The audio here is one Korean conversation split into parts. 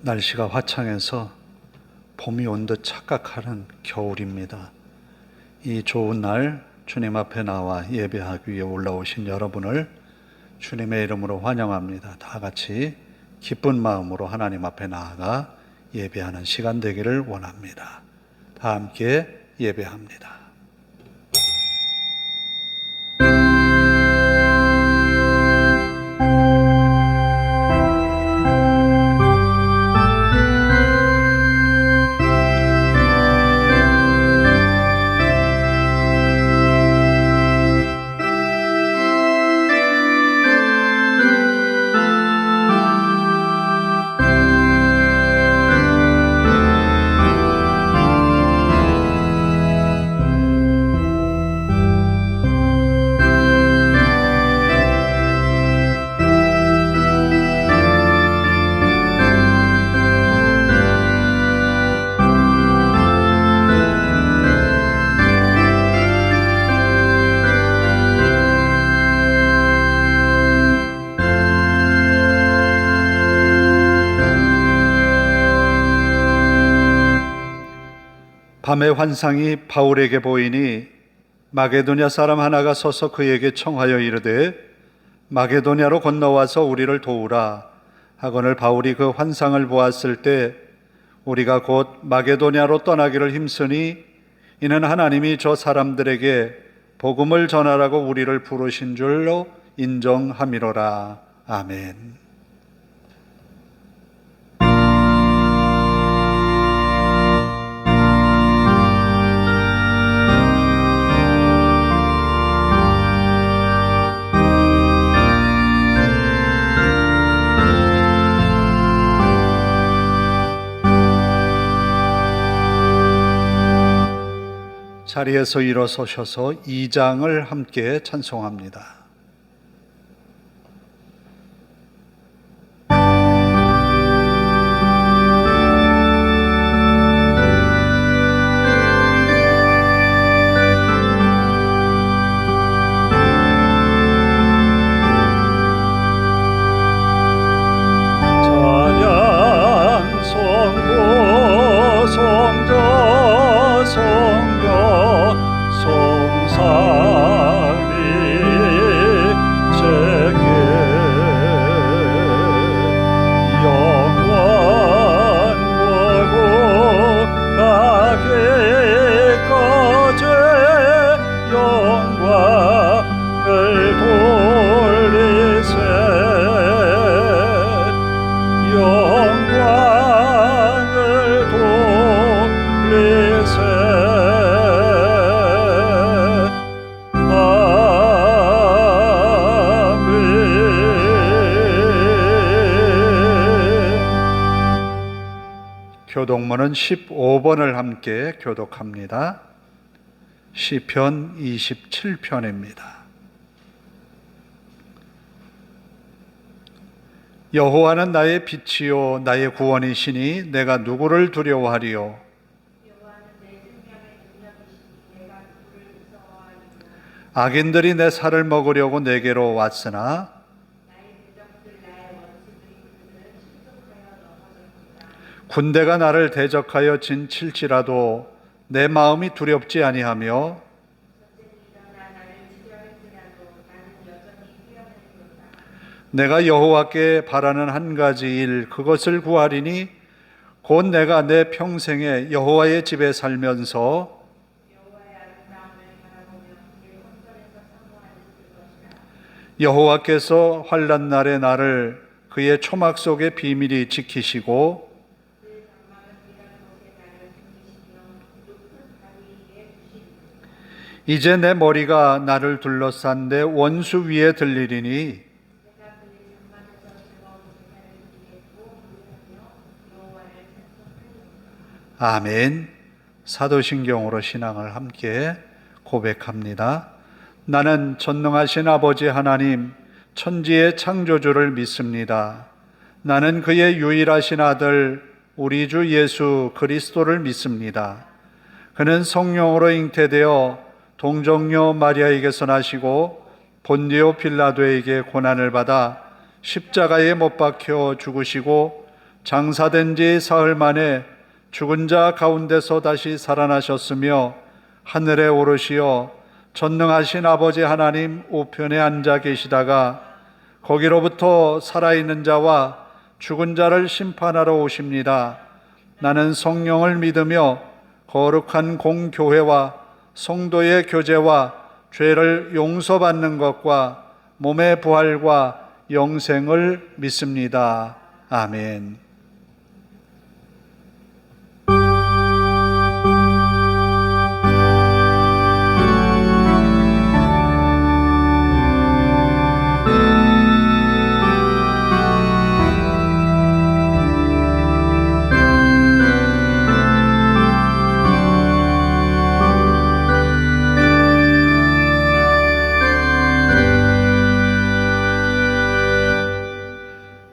날씨가 화창해서 봄이 온 듯 착각하는 겨울입니다. 이 좋은 날 주님 앞에 나와 예배하기 위해 올라오신 여러분을 주님의 이름으로 환영합니다. 다 같이 기쁜 마음으로 하나님 앞에 나아가 예배하는 시간 되기를 원합니다. 다 함께 예배합니다. 밤의 환상이 바울에게 보이니 마게도냐 사람 하나가 서서 그에게 청하여 이르되 마게도냐로 건너와서 우리를 도우라 하거늘 바울이 그 환상을 보았을 때 우리가 곧 마게도냐로 떠나기를 힘쓰니 이는 하나님이 저 사람들에게 복음을 전하라고 우리를 부르신 줄로 인정함이로라. 아멘. 자리에서 일어서셔서 2장을 함께 찬송합니다. 교독문은 15번을 함께 교독합니다. 시편 27편입니다. 여호와는 나의 빛이요 나의 구원이시니 내가 누구를 두려워하리요. 악인들이 내 살을 먹으려고 내게로 왔으나 군대가 나를 대적하여 진칠지라도 내 마음이 두렵지 아니하며 내가 여호와께 바라는 한 가지 일 그것을 구하리니 곧 내가 내 평생에 여호와의 집에 살면서 여호와께서 환난 날에 나를 그의 초막 속에 비밀히 지키시고 이제 내 머리가 나를 둘러싼 내 원수 위에 들리리니 아멘. 사도신경으로 신앙을 함께 고백합니다. 나는 전능하신 아버지 하나님 천지의 창조주를 믿습니다. 나는 그의 유일하신 아들 우리 주 예수 그리스도를 믿습니다. 그는 성령으로 잉태되어 동정녀 마리아에게서 나시고 본디오 빌라도에게 고난을 받아 십자가에 못 박혀 죽으시고 장사된 지 사흘 만에 죽은 자 가운데서 다시 살아나셨으며 하늘에 오르시어 전능하신 아버지 하나님 우편에 앉아 계시다가 거기로부터 살아있는 자와 죽은 자를 심판하러 오십니다. 나는 성령을 믿으며 거룩한 공교회와 성도의 교제와 죄를 용서받는 것과 몸의 부활과 영생을 믿습니다. 아멘.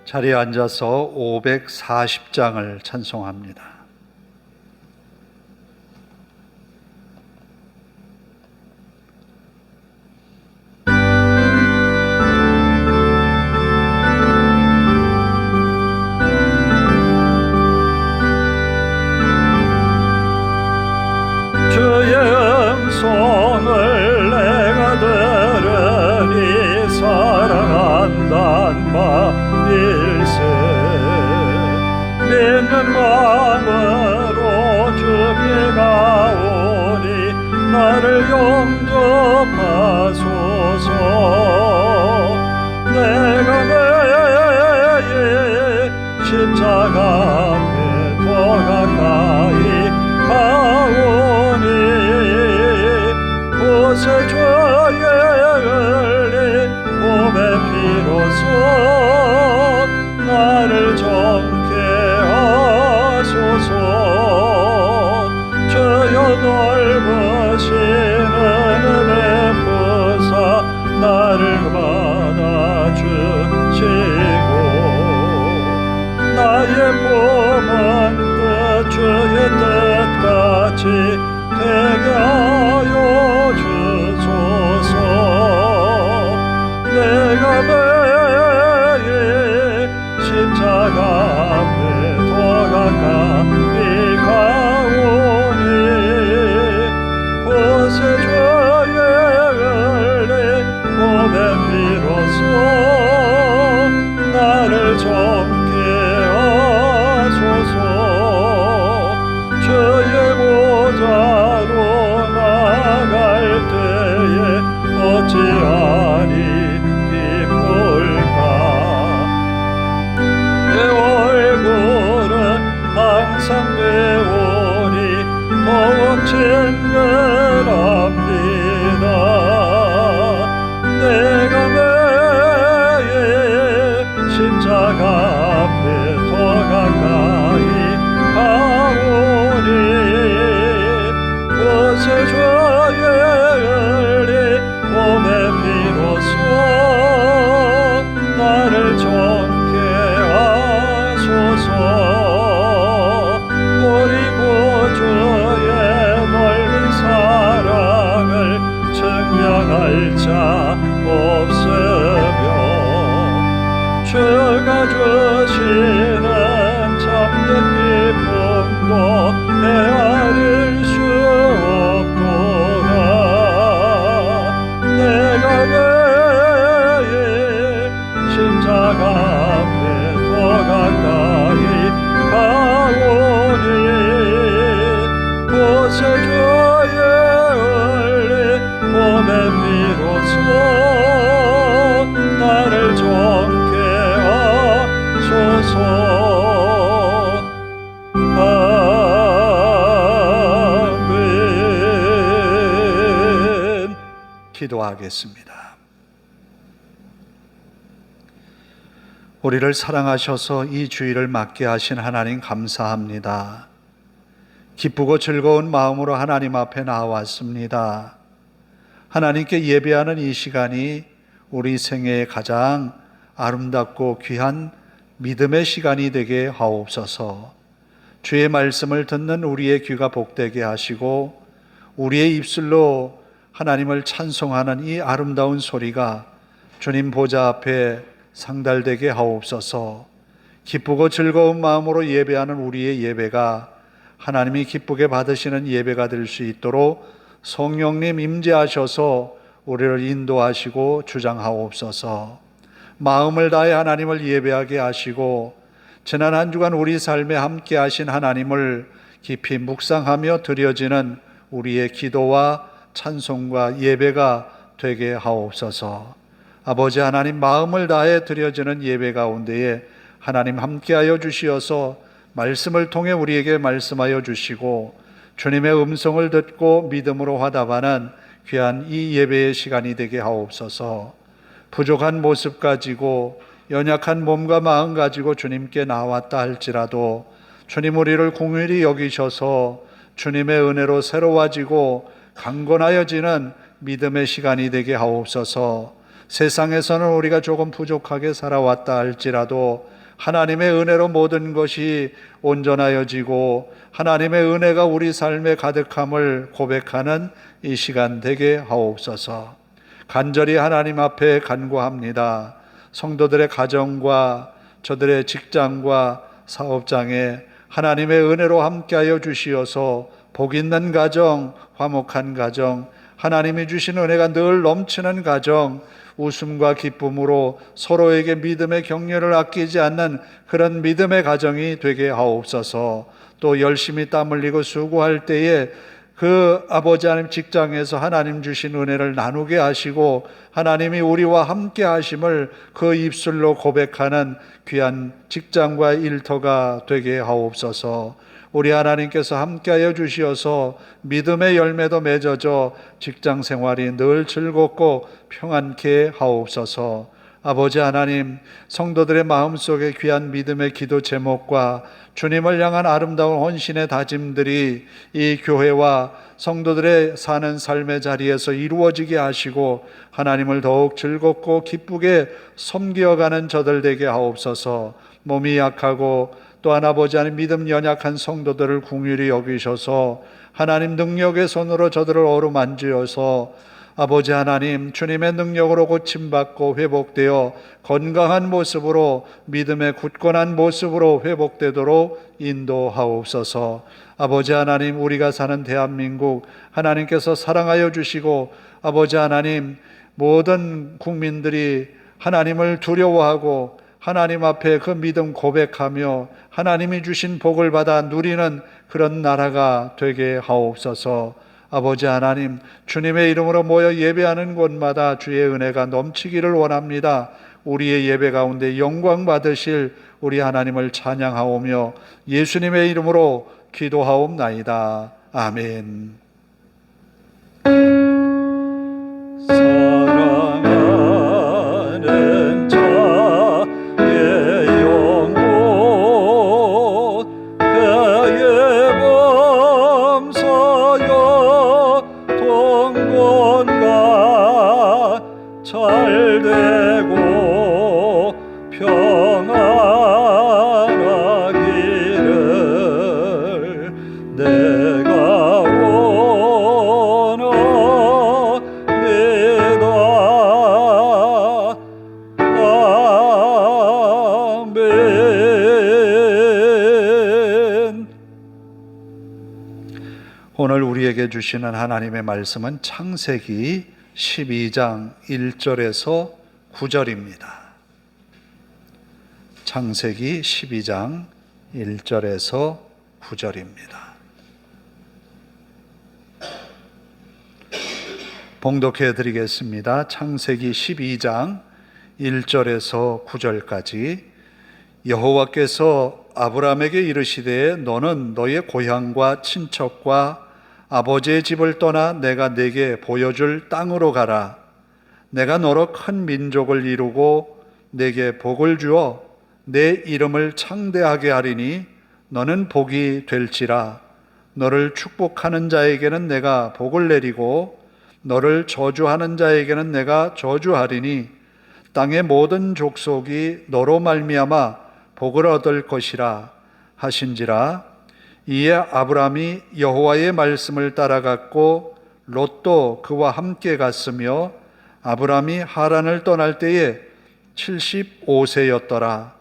자리에 앉아서 540장을 찬송합니다. 주의 음성을 내가 들으니 사랑한단 말 일세 믿는 마음으로 주께 가오니 나를 용접하소서. 내가 매일 십자가 앞에 더 가까이 가오니 곳에 주의 흘린 몸의 피로써 나를 정케 하소서. 주여 넓으신 은혜 베푸사 나를 받아주시고 나의 품은 뜻 주의 뜻같이 되게 하여 주소서. 내가 매일 십자가 앞에 더 가까이 가오니 곳에 주의 흘린 몸의 피로써 나를 정케 하소서. 주의 보좌로 나갈 때에 어찌하니 기쁠까. 내 얼굴은 항상 배우니 더욱 친근합니다. 내가 매일 십자가 앞에 더 가까이 가오니 곳에 주의 흘린 몸의 피로써 나를 정케 하소서. 우리 구주의 넓은 사랑을 증명할 자 없으며 주가 주시는 참된 기쁨도 헤아릴 수 없도다. 내가 매일 십자가 앞에 더 가까이 가오니 곳에 주의 흘린 몸의 피로써 나를 정케 하소서. 아멘. 기도하겠습니다. 우리를 사랑하셔서 이 주일을 맞게 하신 하나님 감사합니다. 기쁘고 즐거운 마음으로 하나님 앞에 나왔습니다. 하나님께 예배하는 이 시간이 우리 생애의 가장 아름답고 귀한 믿음의 시간이 되게 하옵소서. 주의 말씀을 듣는 우리의 귀가 복되게 하시고 우리의 입술로 하나님을 찬송하는 이 아름다운 소리가 주님 보좌 앞에 상달되게 하옵소서. 기쁘고 즐거운 마음으로 예배하는 우리의 예배가 하나님이 기쁘게 받으시는 예배가 될 수 있도록 성령님 임재하셔서 우리를 인도하시고 주장하옵소서. 마음을 다해 하나님을 예배하게 하시고 지난 한 주간 우리 삶에 함께 하신 하나님을 깊이 묵상하며 드려지는 우리의 기도와 찬송과 예배가 되게 하옵소서. 아버지 하나님, 마음을 다해 드려지는 예배 가운데에 하나님 함께하여 주시어서 말씀을 통해 우리에게 말씀하여 주시고 주님의 음성을 듣고 믿음으로 화답하는 귀한 이 예배의 시간이 되게 하옵소서. 부족한 모습 가지고 연약한 몸과 마음 가지고 주님께 나왔다 할지라도 주님 우리를 긍휼히 여기셔서 주님의 은혜로 새로워지고 강건하여지는 믿음의 시간이 되게 하옵소서. 세상에서는 우리가 조금 부족하게 살아왔다 할지라도 하나님의 은혜로 모든 것이 온전하여지고 하나님의 은혜가 우리 삶에 가득함을 고백하는 이 시간 되게 하옵소서. 간절히 하나님 앞에 간구합니다. 성도들의 가정과 저들의 직장과 사업장에 하나님의 은혜로 함께하여 주시어서 복 있는 가정, 화목한 가정, 하나님이 주신 은혜가 늘 넘치는 가정, 웃음과 기쁨으로 서로에게 믿음의 격려를 아끼지 않는 그런 믿음의 가정이 되게 하옵소서. 또 열심히 땀 흘리고 수고할 때에 그 아버지 하나님 직장에서 하나님 주신 은혜를 나누게 하시고 하나님이 우리와 함께 하심을 그 입술로 고백하는 귀한 직장과 일터가 되게 하옵소서. 우리 하나님께서 함께하여 주시어서 믿음의 열매도 맺어져 직장 생활이 늘 즐겁고 평안케 하옵소서. 아버지 하나님, 성도들의 마음속에 귀한 믿음의 기도 제목과 주님을 향한 아름다운 헌신의 다짐들이 이 교회와 성도들의 사는 삶의 자리에서 이루어지게 하시고 하나님을 더욱 즐겁고 기쁘게 섬겨가는 저들 되게 하옵소서. 몸이 약하고 또한 아버지 하나님 믿음 연약한 성도들을 긍휼히 여기셔서 하나님 능력의 손으로 저들을 어루만지어서 아버지 하나님 주님의 능력으로 고침받고 회복되어 건강한 모습으로 믿음의 굳건한 모습으로 회복되도록 인도하옵소서. 아버지 하나님, 우리가 사는 대한민국 하나님께서 사랑하여 주시고 아버지 하나님 모든 국민들이 하나님을 두려워하고 하나님 앞에 그 믿음 고백하며 하나님이 주신 복을 받아 누리는 그런 나라가 되게 하옵소서. 아버지 하나님, 주님의 이름으로 모여 예배하는 곳마다 주의 은혜가 넘치기를 원합니다. 우리의 예배 가운데 영광 받으실 우리 하나님을 찬양하오며 예수님의 이름으로 기도하옵나이다. 아멘. 사랑하는 자의 영혼 그의 범사여 동건과 잘되고 평안하기를 내가 원합니다. 아멘. 오늘 우리에게 주시는 하나님의 말씀은 창세기 12장 1절에서 9절입니다. 창세기 12장 1절에서 9절입니다. 봉독해 드리겠습니다. 창세기 12장 1절에서 9절까지. 여호와께서 아브라함에게 이르시되 너는 너의 고향과 친척과 아버지의 집을 떠나 내가 네게 보여줄 땅으로 가라. 내가 너로 큰 민족을 이루고 네게 복을 주어 내 이름을 창대하게 하리니 너는 복이 될지라. 너를 축복하는 자에게는 내가 복을 내리고 너를 저주하는 자에게는 내가 저주하리니 땅의 모든 족속이 너로 말미암아 복을 얻을 것이라 하신지라. 이에 아브라함이 여호와의 말씀을 따라갔고 롯도 그와 함께 갔으며 아브라함이 하란을 떠날 때에 75세였더라.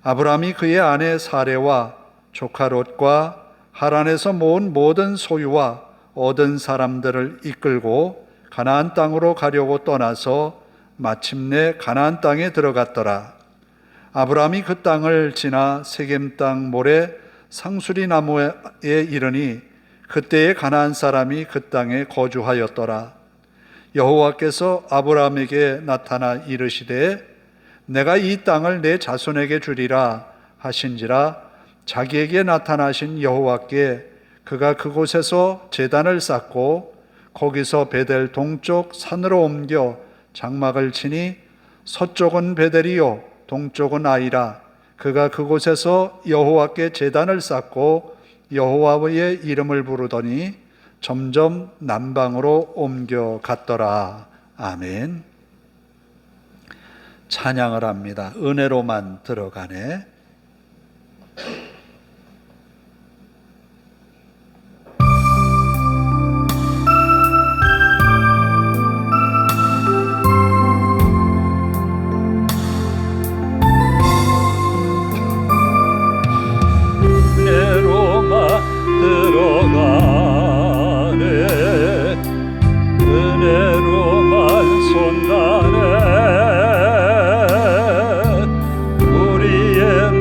아브라함이 그의 아내 사레와 조카 롯과 하란에서 모은 모든 소유와 얻은 사람들을 이끌고 가나안 땅으로 가려고 떠나서 마침내 가나안 땅에 들어갔더라. 아브라함이 그 땅을 지나 세겜 땅 모래 상수리 나무에 이르니 그때에 가나안 사람이 그 땅에 거주하였더라. 여호와께서 아브라함에게 나타나 이르시되 내가 이 땅을 내 자손에게 주리라 하신지라. 자기에게 나타나신 여호와께 그가 그곳에서 제단을 쌓고 거기서 베델 동쪽 산으로 옮겨 장막을 치니 서쪽은 베델이요 동쪽은 아이라. 그가 그곳에서 여호와께 제단을 쌓고 여호와의 이름을 부르더니 점점 남방으로 옮겨갔더라. 아멘. 찬양을 합니다. 은혜로만 들어가네. 은혜로만 들어가네 은혜로만 손나네 우리의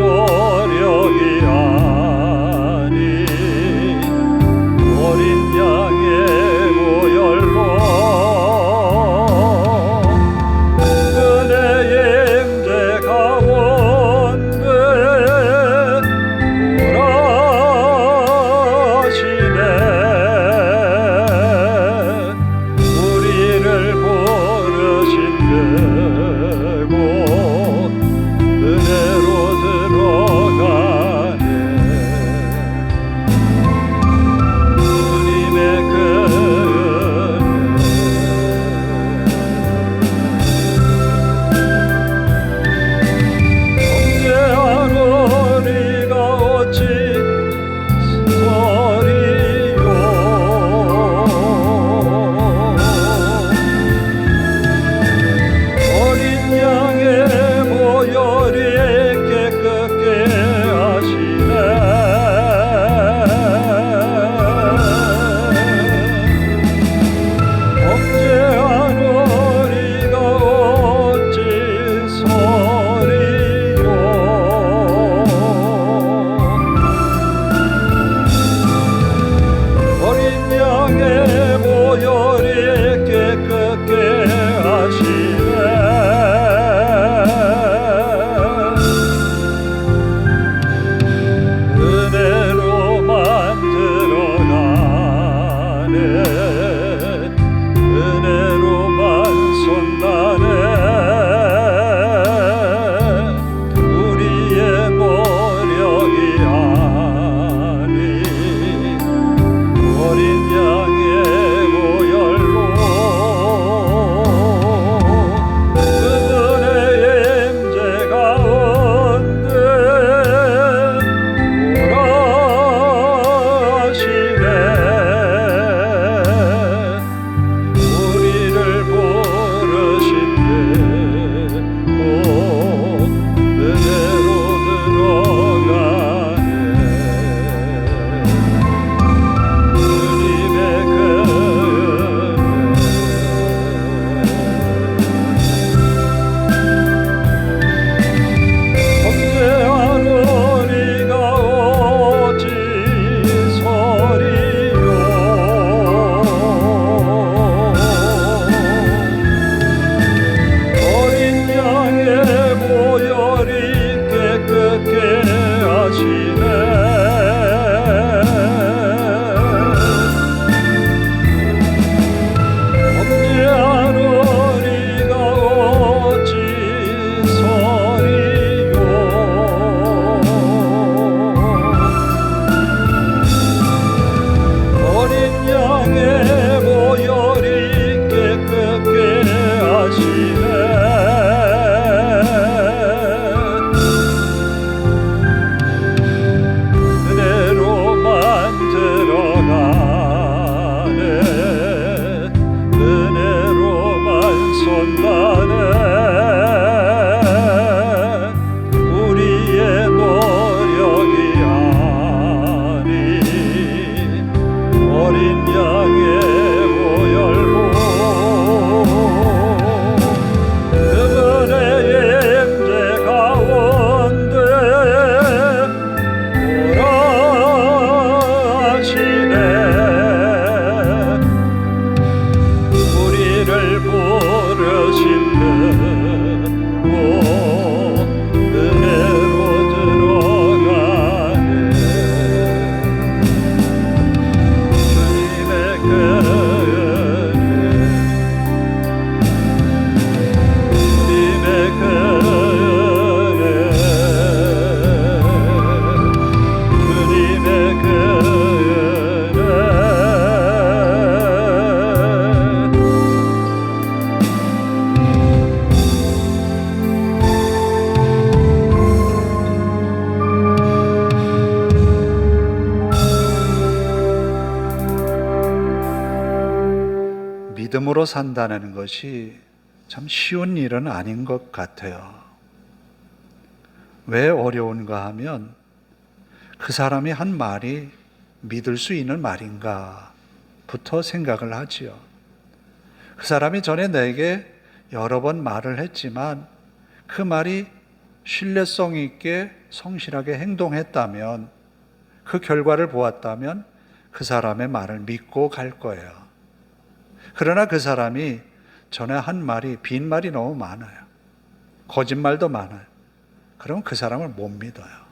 은혜로 들어가네. 주님의 믿음으로 산다는 것이 참 쉬운 일은 아닌 것 같아요. 왜 어려운가 하면 그 사람이 한 말이 믿을 수 있는 말인가부터 생각을 하지요. 그 사람이 전에 내게 여러 번 말을 했지만 그 말이 신뢰성 있게 성실하게 행동했다면, 그 결과를 보았다면 그 사람의 말을 믿고 갈 거예요. 그러나 그 사람이 전에 한 말이 빈말이 너무 많아요. 거짓말도 많아요. 그럼 그 사람을 못 믿어요.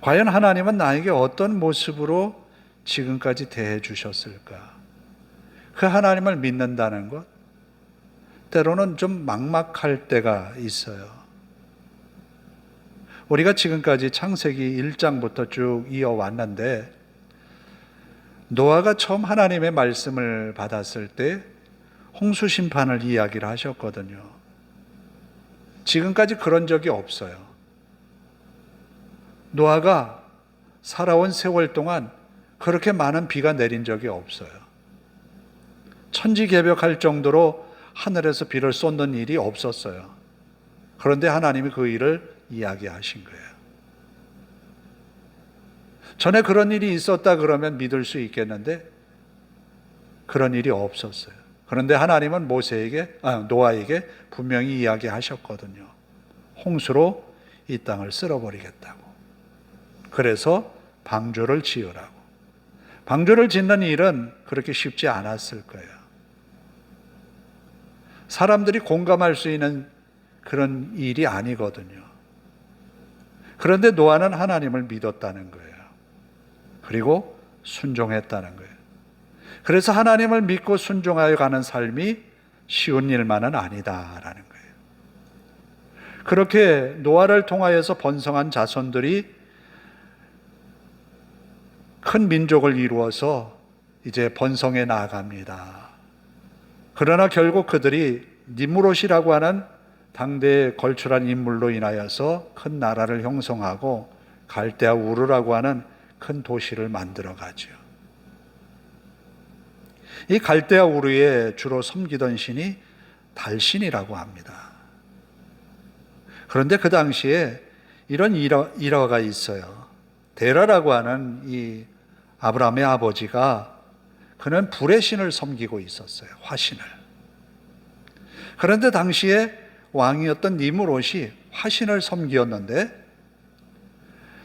과연 하나님은 나에게 어떤 모습으로 지금까지 대해 주셨을까? 그 하나님을 믿는다는 것, 때로는 좀 막막할 때가 있어요. 우리가 지금까지 창세기 1장부터 쭉 이어왔는데, 노아가 처음 하나님의 말씀을 받았을 때 홍수 심판을 이야기를 하셨거든요. 지금까지 그런 적이 없어요. 노아가 살아온 세월 동안 그렇게 많은 비가 내린 적이 없어요. 천지개벽할 정도로 하늘에서 비를 쏟는 일이 없었어요. 그런데 하나님이 그 일을 이야기하신 거예요. 전에 그런 일이 있었다 그러면 믿을 수 있겠는데 그런 일이 없었어요. 그런데 하나님은 노아에게 분명히 이야기하셨거든요. 홍수로 이 땅을 쓸어버리겠다고. 그래서 방주를 지으라고. 방주를 짓는 일은 그렇게 쉽지 않았을 거예요. 사람들이 공감할 수 있는 그런 일이 아니거든요. 그런데 노아는 하나님을 믿었다는 거예요. 그리고 순종했다는 거예요. 그래서 하나님을 믿고 순종하여 가는 삶이 쉬운 일만은 아니다라는 거예요. 그렇게 노아를 통하여서 번성한 자손들이 큰 민족을 이루어서 이제 번성해 나아갑니다. 그러나 결국 그들이 니므롯이라고 하는 당대에 걸출한 인물로 인하여서 큰 나라를 형성하고 갈대아 우르라고 하는 큰 도시를 만들어 가죠. 이 갈대아 우르에 주로 섬기던 신이 달신이라고 합니다. 그런데 그 당시에 이런 일화가 있어요. 데라라고 하는 이 아브라함의 아버지가, 그는 불의 신을 섬기고 있었어요. 화신을. 그런데 당시에 왕이었던 니므롯이 화신을 섬기었는데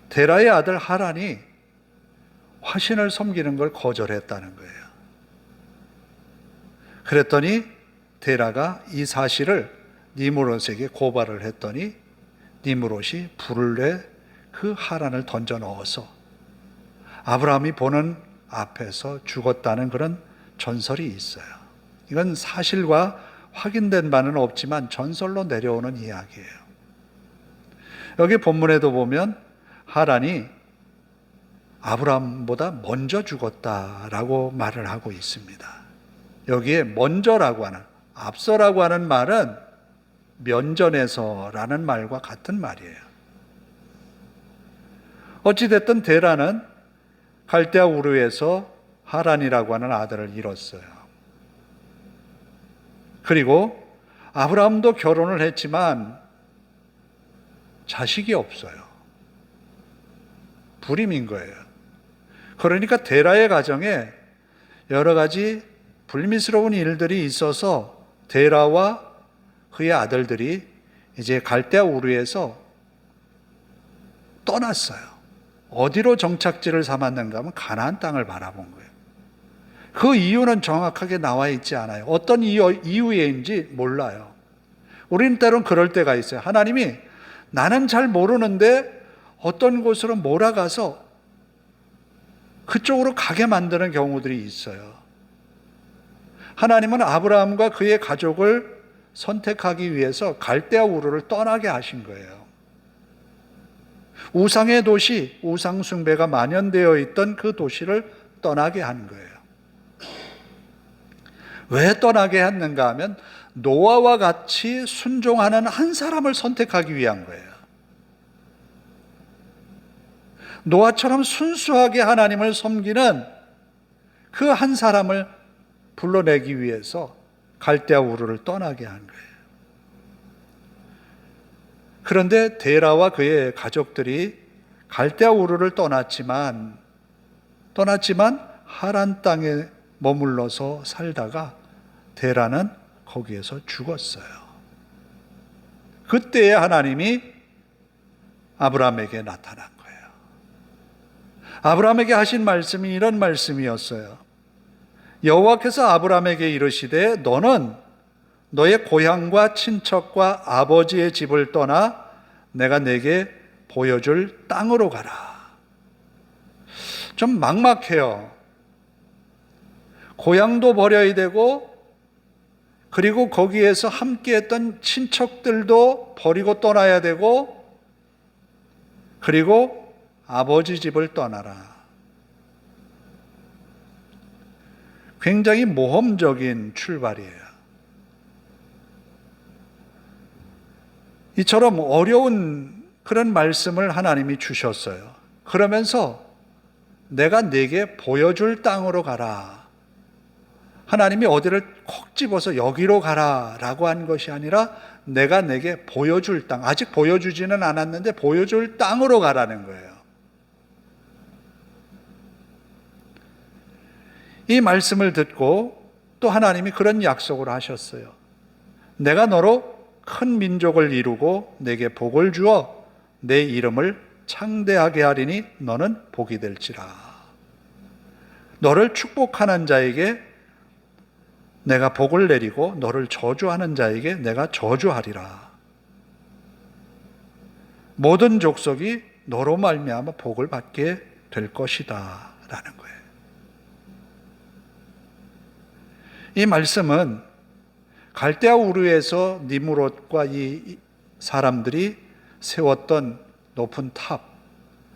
데라의 아들 하란이 화신을 섬기는 걸 거절했다는 거예요. 그랬더니 데라가 이 사실을 니므롯에게 고발을 했더니 니므롯이 불을 내 그 하란을 던져 넣어서 아브라함이 보는 앞에서 죽었다는 그런 전설이 있어요. 이건 사실과 확인된 바는 없지만 전설로 내려오는 이야기예요. 여기 본문에도 보면 하란이 아브라함보다 먼저 죽었다라고 말을 하고 있습니다. 여기에 먼저라고 하는, 앞서라고 하는 말은 면전에서라는 말과 같은 말이에요. 어찌됐든 데라는 갈대아 우르에서 하란이라고 하는 아들을 잃었어요. 그리고 아브라함도 결혼을 했지만 자식이 없어요. 불임인 거예요. 그러니까 데라의 가정에 여러 가지 불미스러운 일들이 있어서 데라와 그의 아들들이 이제 갈대아 우르에서 떠났어요. 어디로 정착지를 삼았는가 하면 가나안 땅을 바라본 거예요. 그 이유는 정확하게 나와 있지 않아요. 어떤 이유인지 몰라요. 우리는 때론 그럴 때가 있어요. 하나님이 나는 잘 모르는데 어떤 곳으로 몰아가서 그쪽으로 가게 만드는 경우들이 있어요. 하나님은 아브라함과 그의 가족을 선택하기 위해서 갈대아 우르를 떠나게 하신 거예요. 우상의 도시, 우상 숭배가 만연되어 있던 그 도시를 떠나게 한 거예요. 왜 떠나게 했는가 하면 노아와 같이 순종하는 한 사람을 선택하기 위한 거예요. 노아처럼 순수하게 하나님을 섬기는 그 한 사람을 불러내기 위해서 갈대아 우르를 떠나게 한 거예요. 그런데 데라와 그의 가족들이 갈대아 우르를 떠났지만 하란 땅에 머물러서 살다가 데라는 거기에서 죽었어요. 그때에 하나님이 아브라함에게 나타난 거예요. 아브라함에게 하신 말씀이 이런 말씀이었어요. 여호와께서 아브라함에게 이르시되 너는 너의 고향과 친척과 아버지의 집을 떠나 내가 내게 보여줄 땅으로 가라. 좀 막막해요. 고향도 버려야 되고 그리고 거기에서 함께했던 친척들도 버리고 떠나야 되고 그리고 아버지 집을 떠나라. 굉장히 모험적인 출발이에요. 이처럼 어려운 그런 말씀을 하나님이 주셨어요. 그러면서 내가 네게 보여줄 땅으로 가라. 하나님이 어디를 콕 집어서 여기로 가라라고 한 것이 아니라 내가 내게 보여줄 땅, 아직 보여주지는 않았는데 보여줄 땅으로 가라는 거예요. 이 말씀을 듣고 또 하나님이 그런 약속을 하셨어요. 내가 너로 큰 민족을 이루고 내게 복을 주어 내 이름을 창대하게 하리니 너는 복이 될지라. 너를 축복하는 자에게 내가 복을 내리고 너를 저주하는 자에게 내가 저주하리라. 모든 족속이 너로 말미암아 복을 받게 될 것이다 라는 거예요. 이 말씀은 갈대아 우르에서 니므롯과 이 사람들이 세웠던 높은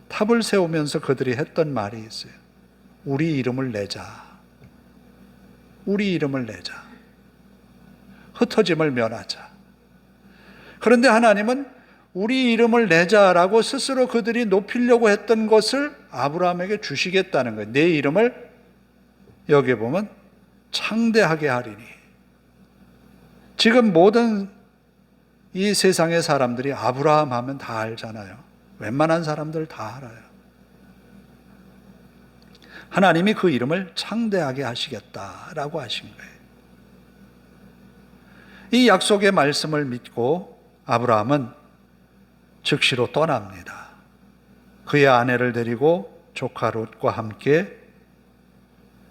탑을 세우면서 그들이 했던 말이 있어요. 우리 이름을 내자. 우리 이름을 내자. 흩어짐을 면하자. 그런데 하나님은 우리 이름을 내자라고 스스로 그들이 높이려고 했던 것을 아브라함에게 주시겠다는 거예요. 내 이름을 여기 보면 창대하게 하리니. 지금 모든 이 세상의 사람들이 아브라함 하면 다 알잖아요. 웬만한 사람들 다 알아요. 하나님이 그 이름을 창대하게 하시겠다라고 하신 거예요. 이 약속의 말씀을 믿고 아브라함은 즉시로 떠납니다. 그의 아내를 데리고 조카 롯과 함께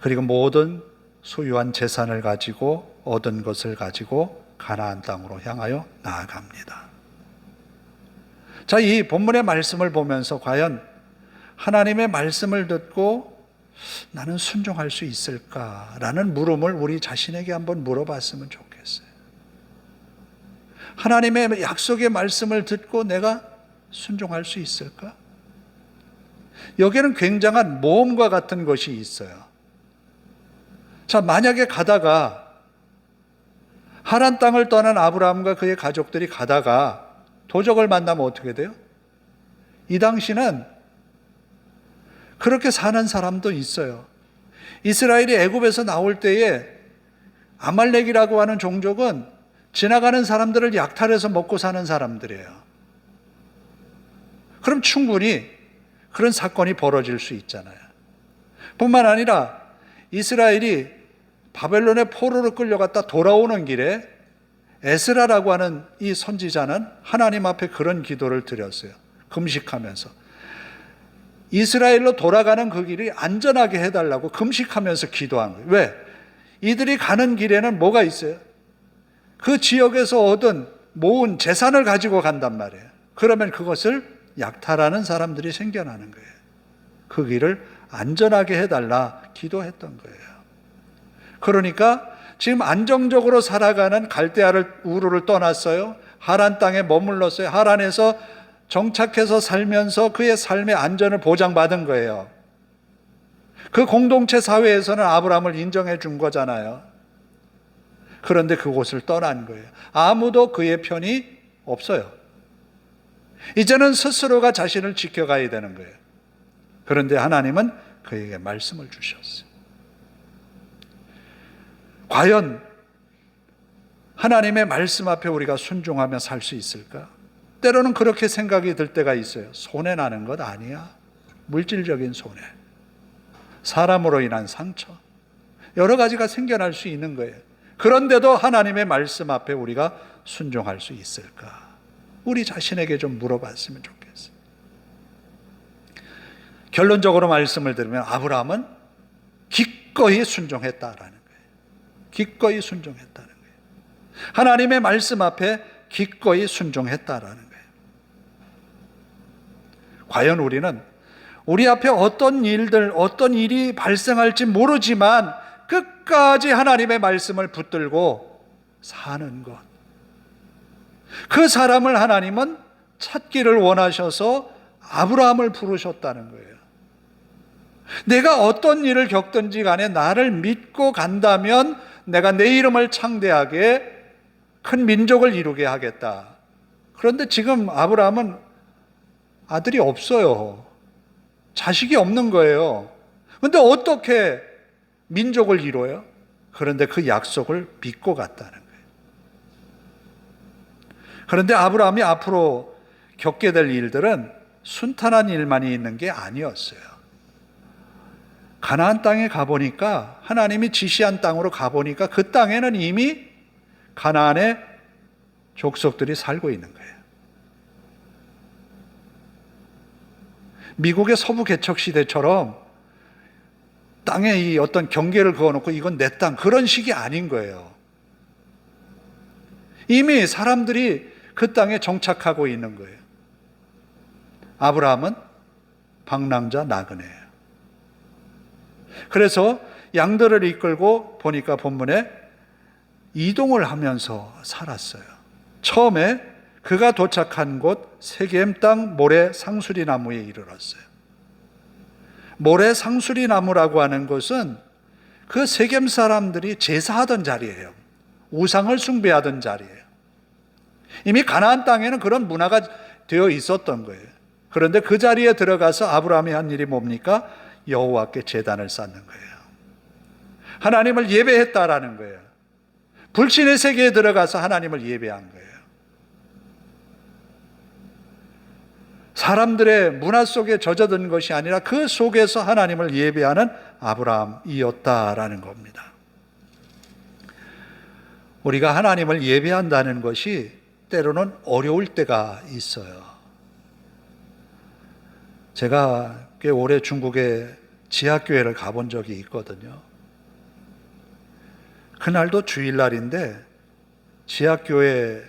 그리고 모든 소유한 재산을 가지고 얻은 것을 가지고 가나안 땅으로 향하여 나아갑니다. 자, 이 본문의 말씀을 보면서 과연 하나님의 말씀을 듣고 나는 순종할 수 있을까라는 물음을 우리 자신에게 한번 물어봤으면 좋겠어요. 하나님의 약속의 말씀을 듣고 내가 순종할 수 있을까? 여기에는 굉장한 모험과 같은 것이 있어요. 자, 만약에 가다가 하란 땅을 떠난 아브라함과 그의 가족들이 가다가 도적을 만나면 어떻게 돼요? 이 당시는 그렇게 사는 사람도 있어요. 이스라엘이 애굽에서 나올 때에 아말렉이라고 하는 종족은 지나가는 사람들을 약탈해서 먹고 사는 사람들이에요. 그럼 충분히 그런 사건이 벌어질 수 있잖아요. 뿐만 아니라 이스라엘이 바벨론의 포로로 끌려갔다 돌아오는 길에 에스라라고 하는 이 선지자는 하나님 앞에 그런 기도를 드렸어요. 금식하면서 이스라엘로 돌아가는 그 길이 안전하게 해달라고 금식하면서 기도한 거예요. 왜? 이들이 가는 길에는 뭐가 있어요? 그 지역에서 얻은 모은 재산을 가지고 간단 말이에요. 그러면 그것을 약탈하는 사람들이 생겨나는 거예요. 그 길을 안전하게 해달라 기도했던 거예요. 그러니까 지금 안정적으로 살아가는 갈대아를 우르를 떠났어요. 하란 땅에 머물렀어요. 하란에서 정착해서 살면서 그의 삶의 안전을 보장받은 거예요. 그 공동체 사회에서는 아브라함을 인정해 준 거잖아요. 그런데 그곳을 떠난 거예요. 아무도 그의 편이 없어요. 이제는 스스로가 자신을 지켜가야 되는 거예요. 그런데 하나님은 그에게 말씀을 주셨어요. 과연 하나님의 말씀 앞에 우리가 순종하며 살 수 있을까? 때로는 그렇게 생각이 들 때가 있어요. 손해나는 것 아니야. 물질적인 손해, 사람으로 인한 상처, 여러 가지가 생겨날 수 있는 거예요. 그런데도 하나님의 말씀 앞에 우리가 순종할 수 있을까? 우리 자신에게 좀 물어봤으면 좋겠어요. 결론적으로 말씀을 들으면 아브라함은 기꺼이 순종했다라는 거예요. 기꺼이 순종했다는 거예요. 하나님의 말씀 앞에 기꺼이 순종했다라는 거예요. 과연 우리는 우리 앞에 어떤 일이 발생할지 모르지만 끝까지 하나님의 말씀을 붙들고 사는 것. 그 사람을 하나님은 찾기를 원하셔서 아브라함을 부르셨다는 거예요. 내가 어떤 일을 겪든지 간에 나를 믿고 간다면 내가 내 이름을 창대하게 큰 민족을 이루게 하겠다. 그런데 지금 아브라함은 아들이 없어요. 자식이 없는 거예요. 그런데 어떻게 민족을 이뤄요? 그런데 그 약속을 믿고 갔다는 거예요. 그런데 아브라함이 앞으로 겪게 될 일들은 순탄한 일만이 있는 게 아니었어요. 가나안 땅에 가보니까, 하나님이 지시한 땅으로 가보니까 그 땅에는 이미 가나안의 족속들이 살고 있는 거예요. 미국의 서부 개척 시대처럼 땅에 이 어떤 경계를 그어놓고 이건 내 땅, 그런 식이 아닌 거예요. 이미 사람들이 그 땅에 정착하고 있는 거예요. 아브라함은 방랑자 나그네예요. 그래서 양들을 이끌고 보니까 본문에 이동을 하면서 살았어요. 처음에 그가 도착한 곳 세겜 땅 모래 상수리 나무에 이르렀어요. 모래 상수리 나무라고 하는 것은 그 세겜 사람들이 제사하던 자리예요. 우상을 숭배하던 자리예요. 이미 가나안 땅에는 그런 문화가 되어 있었던 거예요. 그런데 그 자리에 들어가서 아브라함이 한 일이 뭡니까? 여호와께 제단을 쌓는 거예요. 하나님을 예배했다라는 거예요. 불신의 세계에 들어가서 하나님을 예배한 거예요. 사람들의 문화 속에 젖어든 것이 아니라 그 속에서 하나님을 예배하는 아브라함이었다라는 겁니다. 우리가 하나님을 예배한다는 것이 때로는 어려울 때가 있어요. 제가 꽤 오래 중국에 지하교회를 가본 적이 있거든요. 그날도 주일날인데 지하교회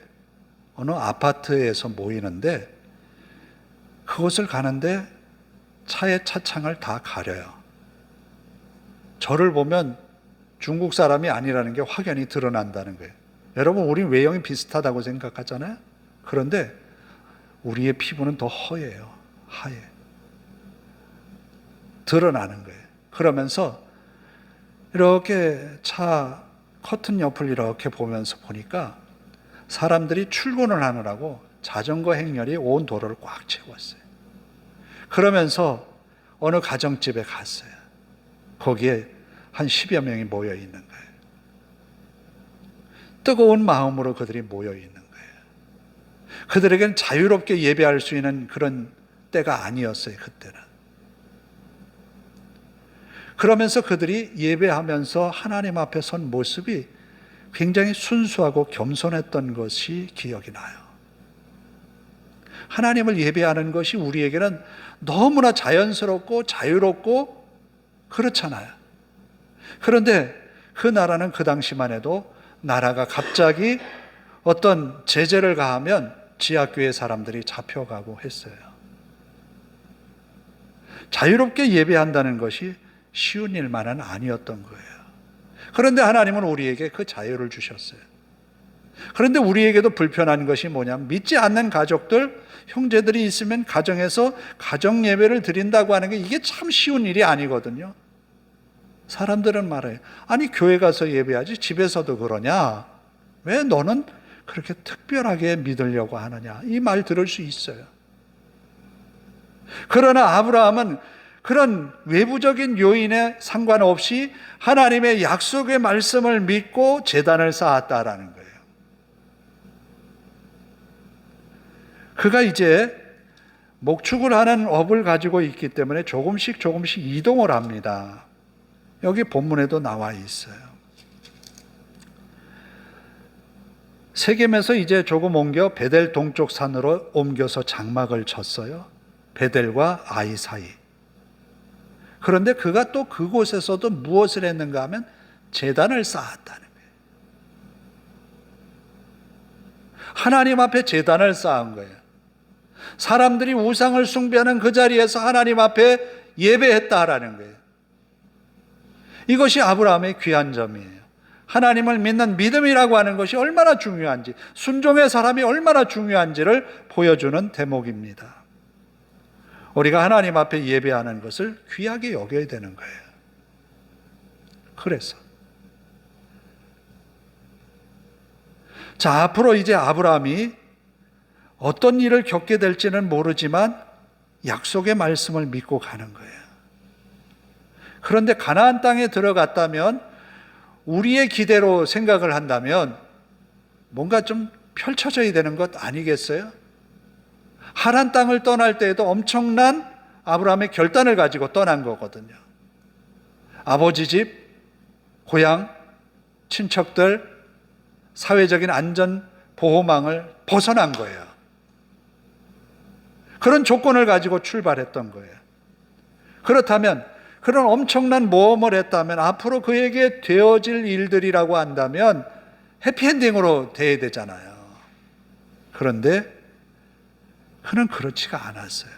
어느 아파트에서 모이는데 그곳을 가는데 차의 차창을 다 가려요. 저를 보면 중국 사람이 아니라는 게 확연히 드러난다는 거예요. 여러분, 우린 외형이 비슷하다고 생각하잖아요. 그런데 우리의 피부는 더 허예요. 하얘. 드러나는 거예요. 그러면서 이렇게 차 커튼 옆을 이렇게 보면서 보니까 사람들이 출근을 하느라고 자전거 행렬이 온 도로를 꽉 채웠어요. 그러면서 어느 가정집에 갔어요. 거기에 한 10여 명이 모여 있는 거예요. 뜨거운 마음으로 그들이 모여 있는 거예요. 그들에겐 자유롭게 예배할 수 있는 그런 때가 아니었어요, 그때는. 그러면서 그들이 예배하면서 하나님 앞에 선 모습이 굉장히 순수하고 겸손했던 것이 기억이 나요. 하나님을 예배하는 것이 우리에게는 너무나 자연스럽고 자유롭고 그렇잖아요. 그런데 그 나라는 그 당시만 해도 나라가 갑자기 어떤 제재를 가하면 지하교회 사람들이 잡혀가고 했어요. 자유롭게 예배한다는 것이 쉬운 일만은 아니었던 거예요. 그런데 하나님은 우리에게 그 자유를 주셨어요. 그런데 우리에게도 불편한 것이 뭐냐면 믿지 않는 가족들, 형제들이 있으면 가정에서 가정 예배를 드린다고 하는 게 이게 참 쉬운 일이 아니거든요. 사람들은 말해요. 아니 교회 가서 예배하지 집에서도 그러냐? 왜 너는 그렇게 특별하게 믿으려고 하느냐? 이 말 들을 수 있어요. 그러나 아브라함은 그런 외부적인 요인에 상관없이 하나님의 약속의 말씀을 믿고 제단을 쌓았다라는 거예요. 그가 이제 목축을 하는 업을 가지고 있기 때문에 조금씩 이동을 합니다. 여기 본문에도 나와 있어요. 세겜에서 이제 조금 옮겨 베델 동쪽 산으로 옮겨서 장막을 쳤어요. 베델과 아이 사이. 그런데 그가 또 그곳에서도 무엇을 했는가 하면 제단을 쌓았다는 거예요. 하나님 앞에 제단을 쌓은 거예요. 사람들이 우상을 숭배하는 그 자리에서 하나님 앞에 예배했다라는 거예요. 이것이 아브라함의 귀한 점이에요. 하나님을 믿는 믿음이라고 하는 것이 얼마나 중요한지, 순종의 사람이 얼마나 중요한지를 보여주는 대목입니다. 우리가 하나님 앞에 예배하는 것을 귀하게 여겨야 되는 거예요. 그래서 자, 앞으로 이제 아브라함이 어떤 일을 겪게 될지는 모르지만 약속의 말씀을 믿고 가는 거예요. 그런데 가나안 땅에 들어갔다면 우리의 기대로 생각을 한다면 뭔가 좀 펼쳐져야 되는 것 아니겠어요? 하란 땅을 떠날 때에도 엄청난 아브라함의 결단을 가지고 떠난 거거든요. 아버지 집, 고향, 친척들, 사회적인 안전 보호망을 벗어난 거예요. 그런 조건을 가지고 출발했던 거예요. 그렇다면 그런 엄청난 모험을 했다면 앞으로 그에게 되어질 일들이라고 한다면 해피엔딩으로 돼야 되잖아요. 그런데 그는 그렇지가 않았어요.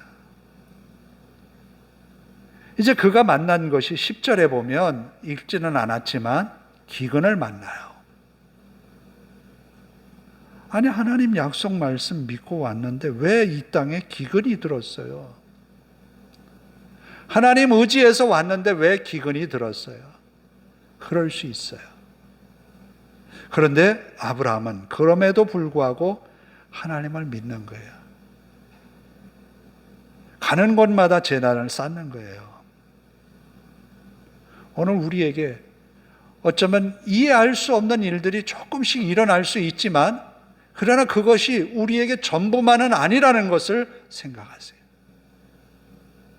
이제 그가 만난 것이 10절에 보면 읽지는 않았지만 기근을 만나요. 아니 하나님 약속 말씀 믿고 왔는데 왜 이 땅에 기근이 들었어요? 하나님 의지해서 왔는데 왜 기근이 들었어요? 그럴 수 있어요. 그런데 아브라함은 그럼에도 불구하고 하나님을 믿는 거예요. 가는 곳마다 제단을 쌓는 거예요. 오늘 우리에게 어쩌면 이해할 수 없는 일들이 조금씩 일어날 수 있지만 그러나 그것이 우리에게 전부만은 아니라는 것을 생각하세요.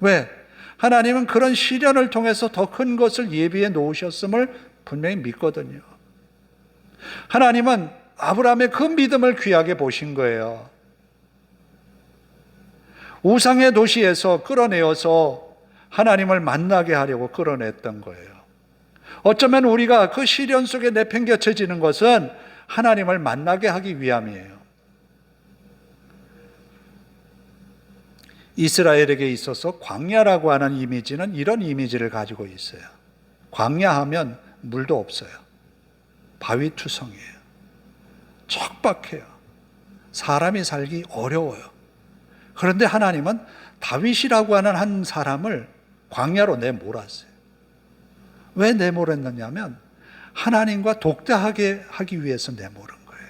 왜? 하나님은 그런 시련을 통해서 더 큰 것을 예비해 놓으셨음을 분명히 믿거든요. 하나님은 아브라함의 그 믿음을 귀하게 보신 거예요. 우상의 도시에서 끌어내어서 하나님을 만나게 하려고 끌어냈던 거예요. 어쩌면 우리가 그 시련 속에 내팽개쳐지는 것은 하나님을 만나게 하기 위함이에요. 이스라엘에게 있어서 광야라고 하는 이미지는 이런 이미지를 가지고 있어요. 광야하면 물도 없어요. 바위투성이에요. 척박해요. 사람이 살기 어려워요. 그런데 하나님은 다윗이라고 하는 한 사람을 광야로 내몰았어요. 왜 내몰았느냐면 하나님과 독대하게 하기 위해서 내몰은 거예요.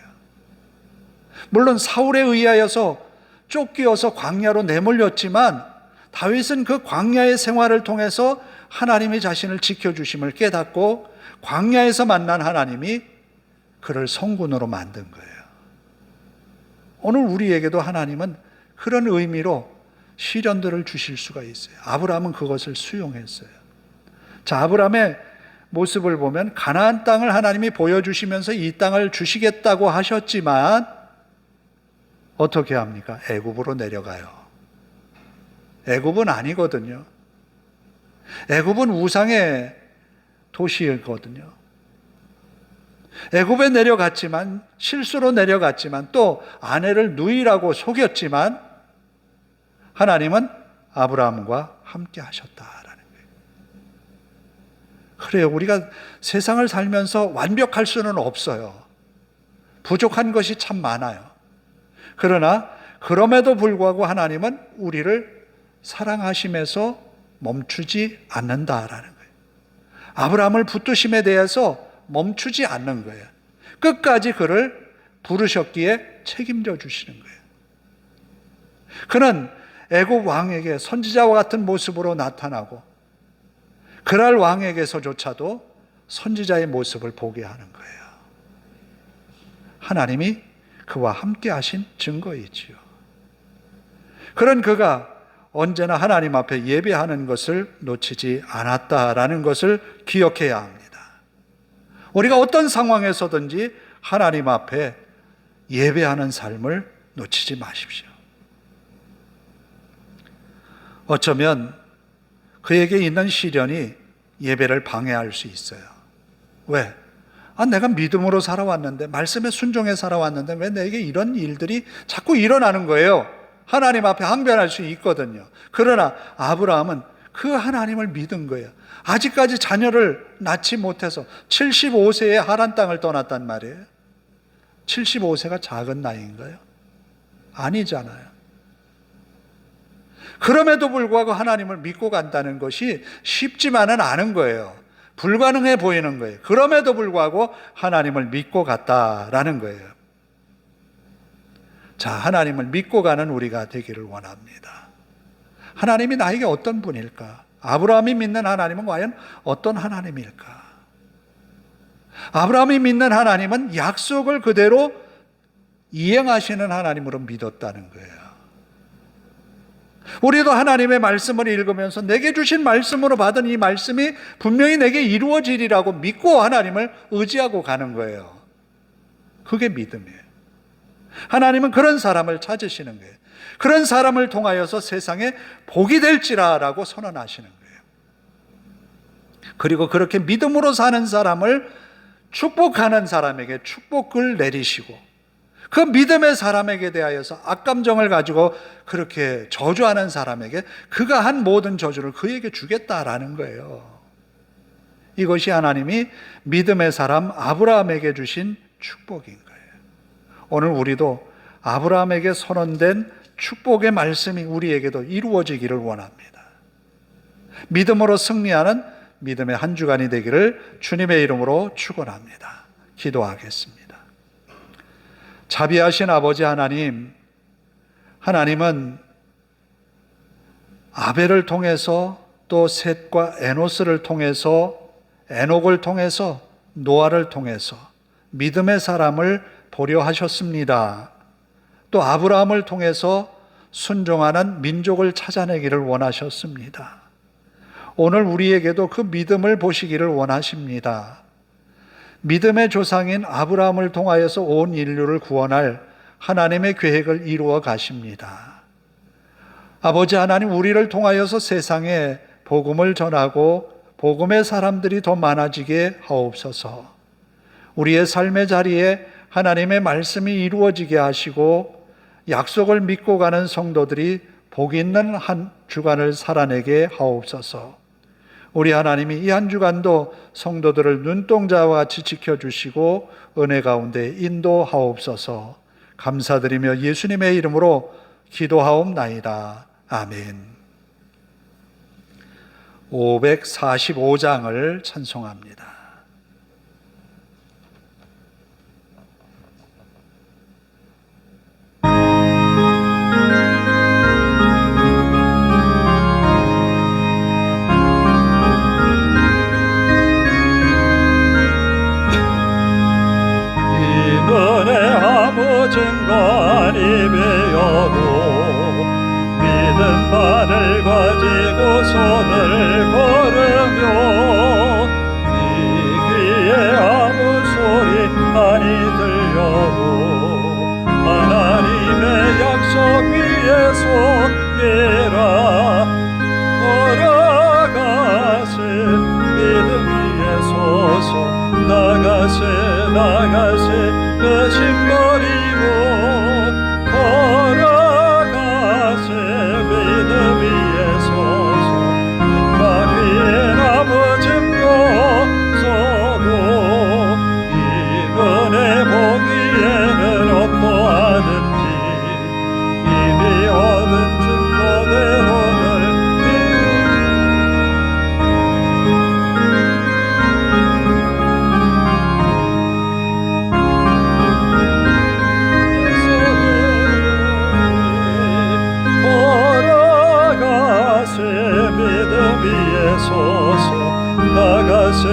물론 사울에 의하여서 쫓기어서 광야로 내몰렸지만 다윗은 그 광야의 생활을 통해서 하나님의 자신을 지켜주심을 깨닫고 광야에서 만난 하나님이 그를 성군으로 만든 거예요. 오늘 우리에게도 하나님은 그런 의미로 시련들을 주실 수가 있어요. 아브라함은 그것을 수용했어요. 자, 아브라함의 모습을 보면 가나안 땅을 하나님이 보여주시면서 이 땅을 주시겠다고 하셨지만 어떻게 합니까? 애굽으로 내려가요. 애굽은 아니거든요. 애굽은 우상의 도시였거든요. 애굽에 내려갔지만, 실수로 내려갔지만, 또 아내를 누이라고 속였지만 하나님은 아브라함과 함께 하셨다라는 거예요. 그래요. 우리가 세상을 살면서 완벽할 수는 없어요. 부족한 것이 참 많아요. 그러나 그럼에도 불구하고 하나님은 우리를 사랑하심에서 멈추지 않는다라는 거예요. 아브라함을 붙드심에 대해서 멈추지 않는 거예요. 끝까지 그를 부르셨기에 책임져 주시는 거예요. 그는 애굽 왕에게 선지자와 같은 모습으로 나타나고 그랄 왕에게서조차도 선지자의 모습을 보게 하는 거예요. 하나님이 그와 함께 하신 증거이지요. 그런 그가 언제나 하나님 앞에 예배하는 것을 놓치지 않았다라는 것을 기억해야 합니다. 우리가 어떤 상황에서든지 하나님 앞에 예배하는 삶을 놓치지 마십시오. 어쩌면 그에게 있는 시련이 예배를 방해할 수 있어요. 왜? 내가 믿음으로 살아왔는데, 말씀에 순종해 살아왔는데 왜 내게 이런 일들이 자꾸 일어나는 거예요? 하나님 앞에 항변할 수 있거든요. 그러나 아브라함은 그 하나님을 믿은 거예요. 아직까지 자녀를 낳지 못해서 75세에 하란 땅을 떠났단 말이에요. 75세가 작은 나이인가요? 아니잖아요. 그럼에도 불구하고 하나님을 믿고 간다는 것이 쉽지만은 않은 거예요. 불가능해 보이는 거예요. 그럼에도 불구하고 하나님을 믿고 갔다라는 거예요. 자, 하나님을 믿고 가는 우리가 되기를 원합니다. 하나님이 나에게 어떤 분일까? 아브라함이 믿는 하나님은 과연 어떤 하나님일까? 아브라함이 믿는 하나님은 약속을 그대로 이행하시는 하나님으로 믿었다는 거예요. 우리도 하나님의 말씀을 읽으면서 내게 주신 말씀으로 받은 이 말씀이 분명히 내게 이루어지리라고 믿고 하나님을 의지하고 가는 거예요. 그게 믿음이에요. 하나님은 그런 사람을 찾으시는 거예요. 그런 사람을 통하여서 세상에 복이 될지라라고 선언하시는 거예요. 그리고 그렇게 믿음으로 사는 사람을 축복하는 사람에게 축복을 내리시고, 그 믿음의 사람에게 대하여서 악감정을 가지고 그렇게 저주하는 사람에게 그가 한 모든 저주를 그에게 주겠다라는 거예요. 이것이 하나님이 믿음의 사람 아브라함에게 주신 축복인 거예요. 오늘 우리도 아브라함에게 선언된 축복의 말씀이 우리에게도 이루어지기를 원합니다. 믿음으로 승리하는 믿음의 한 주간이 되기를 주님의 이름으로 축원합니다. 기도하겠습니다. 자비하신 아버지 하나님, 하나님은 아벨을 통해서 또 셋과 에노스를 통해서, 에녹을 통해서, 노아를 통해서 믿음의 사람을 보려 하셨습니다. 또 아브라함을 통해서 순종하는 민족을 찾아내기를 원하셨습니다. 오늘 우리에게도 그 믿음을 보시기를 원하십니다. 믿음의 조상인 아브라함을 통하여서 온 인류를 구원할 하나님의 계획을 이루어 가십니다. 아버지 하나님, 우리를 통하여서 세상에 복음을 전하고 복음의 사람들이 더 많아지게 하옵소서. 우리의 삶의 자리에 하나님의 말씀이 이루어지게 하시고 약속을 믿고 가는 성도들이 복 있는 한 주간을 살아내게 하옵소서. 우리 하나님이 이 한 주간도 성도들을 눈동자와 같이 지켜주시고 은혜 가운데 인도하옵소서. 감사드리며 예수님의 이름으로 기도하옵나이다. 아멘. 545장을 찬송합니다. 증거하니 배여도 믿음만을 가지고 손을 걸으며 이 귀에 아무 소리 많이 들려도 하나님의 버리고 걸어가세 믿음 위에 서서 눈과 귀에 나무 짚고 서고 이 은혜 보기에는 어떠하든지 이미 얻은 증거대로를 걸어가세 믿음 위에 서서 나가세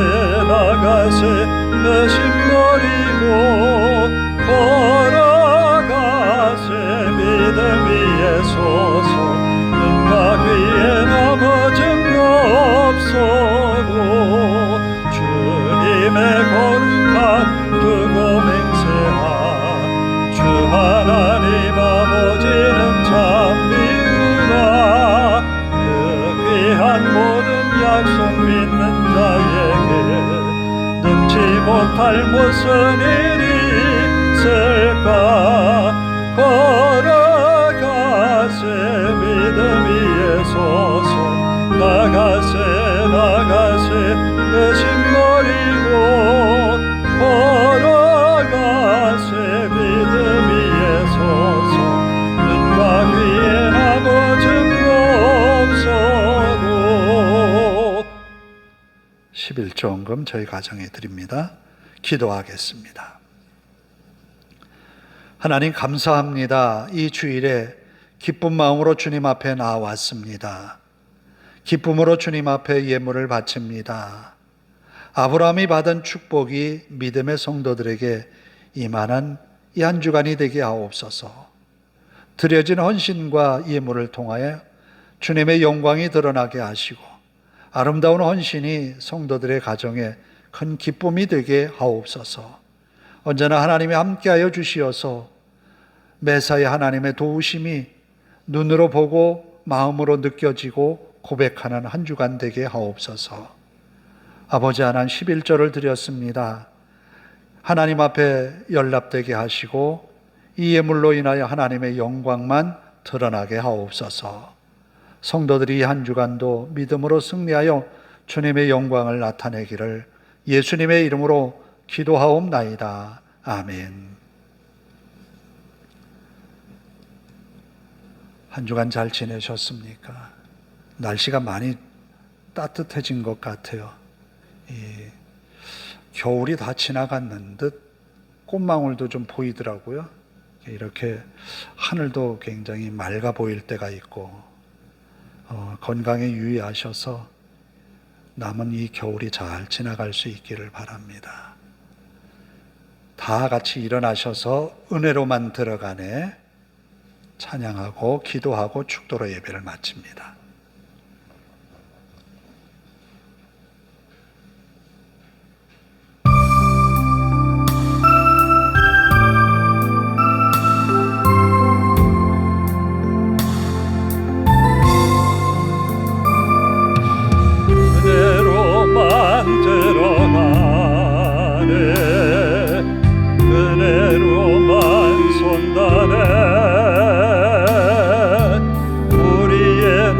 내심 버리고 걸어가세 믿음 위에 서서 눈과 귀에 넘어진 거 없어도 주님의 거룩한 두고 맹세하 주 하나님 아버지는 참 믿구나 그 귀한 모든 약속 믿는 자에게 능치 못할 무슨 일이 있을까 걸어가세 믿음 위에 서서 나가세 의심 버리고 걸어가세 믿음 위에 서서 눈과 귀에 아무 증거 없어도 11조 헌금 저희 가정에 드립니다. 기도하겠습니다. 하나님 감사합니다. 이 주일에 기쁜 마음으로 주님 앞에 나왔습니다. 기쁨으로 주님 앞에 예물을 바칩니다. 아브라함이 받은 축복이 믿음의 성도들에게 이만한 이 한 주간이 되게 하옵소서. 드려진 헌신과 예물을 통하여 주님의 영광이 드러나게 하시고 아름다운 헌신이 성도들의 가정에 큰 기쁨이 되게 하옵소서. 언제나 하나님이 함께하여 주시어서 매사에 하나님의 도우심이 눈으로 보고 마음으로 느껴지고 고백하는 한 주간 되게 하옵소서. 아버지 하나님 11조를 드렸습니다. 하나님 앞에 연락되게 하시고 이 예물로 인하여 하나님의 영광만 드러나게 하옵소서. 성도들이 한 주간도 믿음으로 승리하여 주님의 영광을 나타내기를 예수님의 이름으로 기도하옵나이다. 아멘. 한 주간 잘 지내셨습니까? 날씨가 많이 따뜻해진 것 같아요. 겨울이 다 지나갔는 듯 꽃망울도 좀 보이더라고요. 이렇게 하늘도 굉장히 맑아 보일 때가 있고 건강에 유의하셔서 남은 이 겨울이 잘 지나갈 수 있기를 바랍니다. 다 같이 일어나셔서 은혜로만 들어가네 찬양하고 기도하고 축도로 예배를 마칩니다. 은혜로만 들어가네 은혜로만 손다네 우리의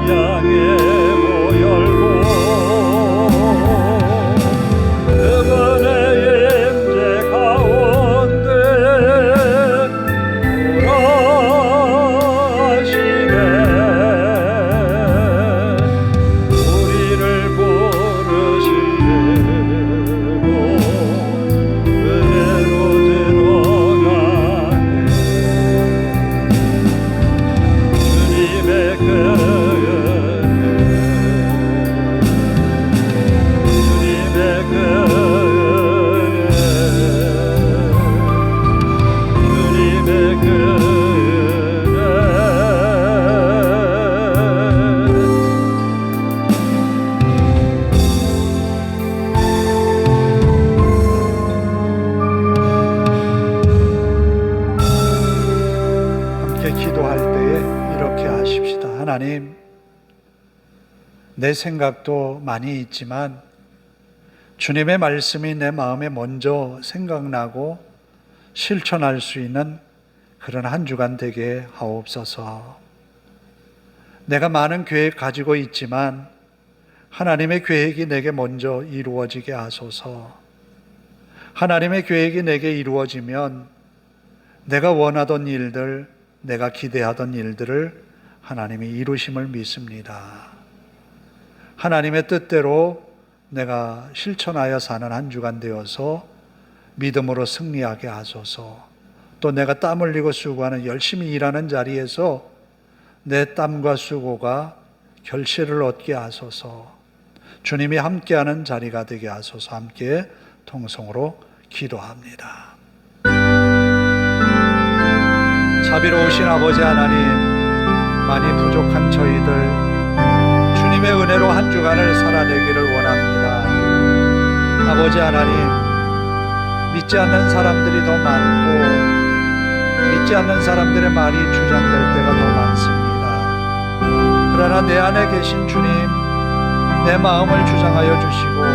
양의 보혈로 그분의 임재 가운데 돌아가시네. 우리를 부르시고 은혜로 들어가네. 주님의 함께 기도할 때에 이렇게 하십시다. 하나님, 내 생각도 많이 있지만 주님의 말씀이 내 마음에 먼저 생각나고 실천할 수 있는 그런 한 주간 되게 하옵소서. 내가 많은 계획 가지고 있지만 하나님의 계획이 내게 먼저 이루어지게 하소서. 하나님의 계획이 내게 이루어지면 내가 원하던 일들, 내가 기대하던 일들을 하나님이 이루심을 믿습니다. 하나님의 뜻대로 내가 실천하여 사는 한 주간 되어서 믿음으로 승리하게 하소서. 또 내가 땀 흘리고 수고하는 열심히 일하는 자리에서 내 땀과 수고가 결실을 얻게 하소서. 주님이 함께하는 자리가 되게 하소서. 함께 통성으로 기도합니다. 자비로우신 아버지 하나님, 많이 부족한 저희들 주님의 은혜로 한 주간을 살아내기를 원합니다. 아버지 하나님, 믿지 않는 사람들이 더 많고 믿지 않는 사람들의 말이 주장될 때가 더 많습니다. 그러나 내 안에 계신 주님, 내 마음을 주장하여 주시고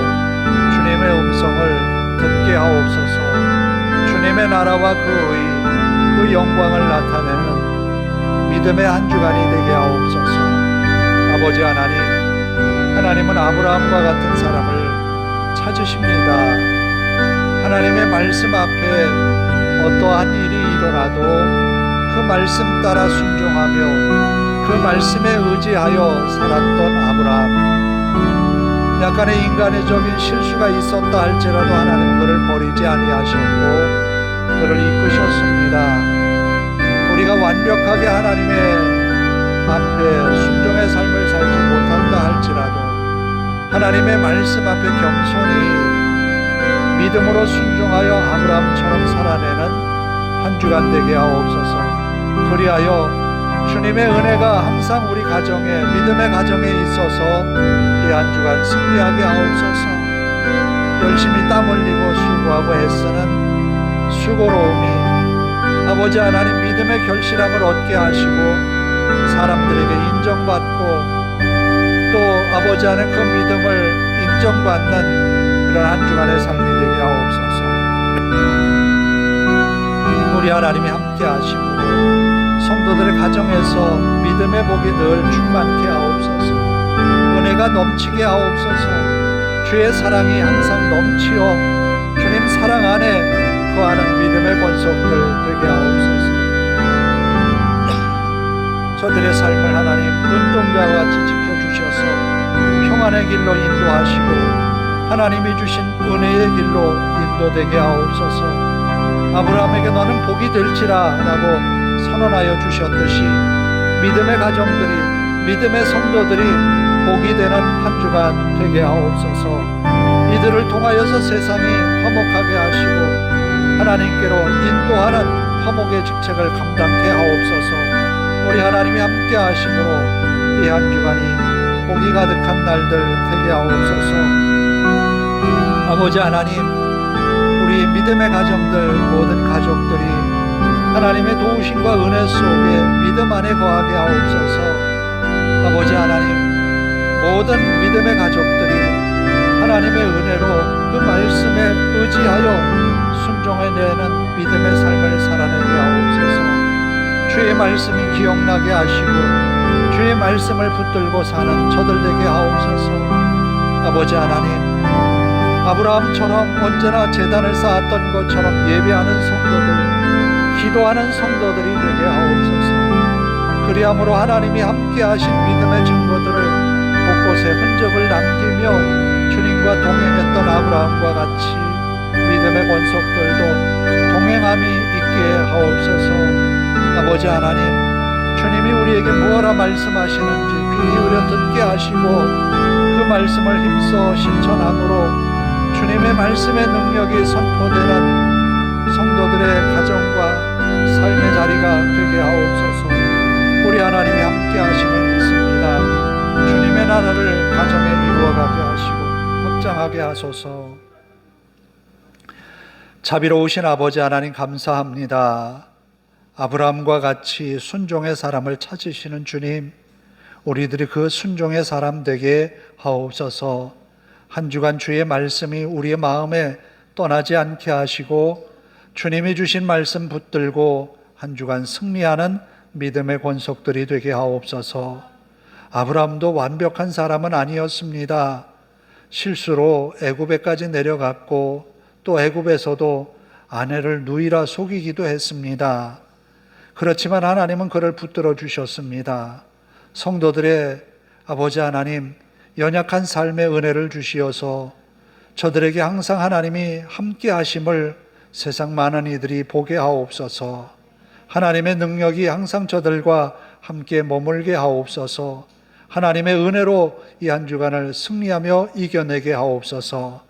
주님의 음성을 듣게 하옵소서. 주님의 나라와 그 영광을 나타내는 믿음의 한 주간이 되게 하옵소서. 아버지 하나님, 하나님은 아브라함과 같은 사람을 찾으십니다. 하나님의 말씀 앞에 어떠한 일이 일어나도 그 말씀 따라 순종하며 그 말씀에 의지하여 살았던 아브라함, 약간의 인간적인 실수가 있었다 할지라도 하나님 그를 버리지 아니하셨고 그를 이끄셨습니다. 우리가 완벽하게 하나님의 앞에 순종의 삶을 살지 못한다 할지라도 하나님의 말씀 앞에 겸손히 믿음으로 순종하여 아브라함처럼 살아내는 한 주간 되게 하옵소서. 그리하여 주님의 은혜가 항상 우리 가정에, 믿음의 가정에 있어서 이 한 주간 승리하게 하옵소서. 열심히 땀 흘리고 수고하고 애쓰는 수고로움이 아버지 하나님 믿음의 결실함을 얻게 하시고 사람들에게 인정받고 또 아버지 하나님 그 믿음을 인정받는 그런 한 주간의 삶이 되게 하옵소서. 우리 하나님이 함께 하시고 성도들의 가정에서 믿음의 복이 늘 충만케 하옵소서. 은혜가 넘치게 하옵소서. 주의 사랑이 항상 넘치어 주님 사랑 안에 거하는 믿음의 권속들 되게 하옵소서. 저들의 삶을 하나님 눈동자와 같이 지켜주셔서 평안의 길로 인도하시고 하나님이 주신 은혜의 길로 인도되게 하옵소서. 아브라함에게 너는 복이 될지라 라고 선언하여 주셨듯이 믿음의 가정들이, 믿음의 성도들이 복이 되는 한 주간 되게 하옵소서. 이들을 통하여서 세상이 화목하게 하시고 하나님께로 인도하는 화목의 직책을 감당케 하옵소서. 우리 하나님이 함께 하심으로 이 한 주간이 복이 가득한 날들 되게 하옵소서. 아버지 하나님, 우리 믿음의 가정들, 모든 가족들이 하나님의 도우심과 은혜 속에 믿음 안에 거하게 하옵소서. 아버지 하나님, 모든 믿음의 가족들이 하나님의 은혜로 그 말씀에 의지하여 순종해내는 믿음의 삶을 살아내게 하옵소서. 주의 말씀이 기억나게 하시고 주의 말씀을 붙들고 사는 저들 되게 하옵소서. 아버지 하나님, 아브라함처럼 언제나 제단을 쌓았던 것처럼 예배하는 성도들, 기도하는 성도들이 되게 하옵소서. 그리함으로 하나님이 함께 하신 믿음의 증거들을 곳곳에 흔적을 남기며 주님과 동행했던 아브라함과 같이 믿음의 권속들도 동행함이 있게 하옵소서. 아버지 하나님, 주님이 우리에게 무엇라 말씀하시는지 귀 기울여 듣게 하시고 그 말씀을 힘써 실천함으로 주님의 말씀의 능력이 선포되는 성도들의 가정과 삶의 자리가 되게 하옵소서. 우리 하나님이 함께 하심을 믿습니다. 주님의 나라를 가정에 이루어가게 하시고 확장하게 하소서. 자비로우신 아버지 하나님 감사합니다. 아브라함과 같이 순종의 사람을 찾으시는 주님, 우리들이 그 순종의 사람 되게 하옵소서. 한 주간 주의 말씀이 우리의 마음에 떠나지 않게 하시고 주님이 주신 말씀 붙들고 한 주간 승리하는 믿음의 권속들이 되게 하옵소서. 아브라함도 완벽한 사람은 아니었습니다. 실수로 애굽에까지 내려갔고 또 애굽에서도 아내를 누이라 속이기도 했습니다. 그렇지만 하나님은 그를 붙들어 주셨습니다. 성도들의 아버지 하나님, 연약한 삶의 은혜를 주시어서 저들에게 항상 하나님이 함께 하심을 세상 많은 이들이 보게 하옵소서. 하나님의 능력이 항상 저들과 함께 머물게 하옵소서. 하나님의 은혜로 이 한 주간을 승리하며 이겨내게 하옵소서.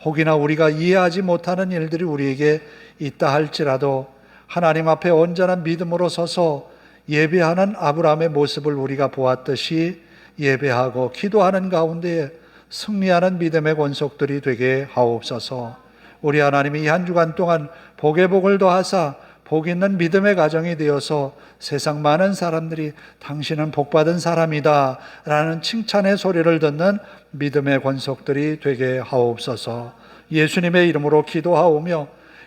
혹이나 우리가 이해하지 못하는 일들이 우리에게 있다 할지라도 하나님 앞에 온전한 믿음으로 서서 예배하는 아브라함의 모습을 우리가 보았듯이 예배하고 기도하는 가운데 승리하는 믿음의 권속들이 되게 하옵소서. 우리 하나님이 이 한 주간 동안 복의 복을 더하사 복 있는 믿음의 가정이 되어서 세상 많은 사람들이 당신은 복받은 사람이다 라는 칭찬의 소리를 듣는 믿음의 권속들이 되게 하옵소서. 예수님의 이름으로 기도하오며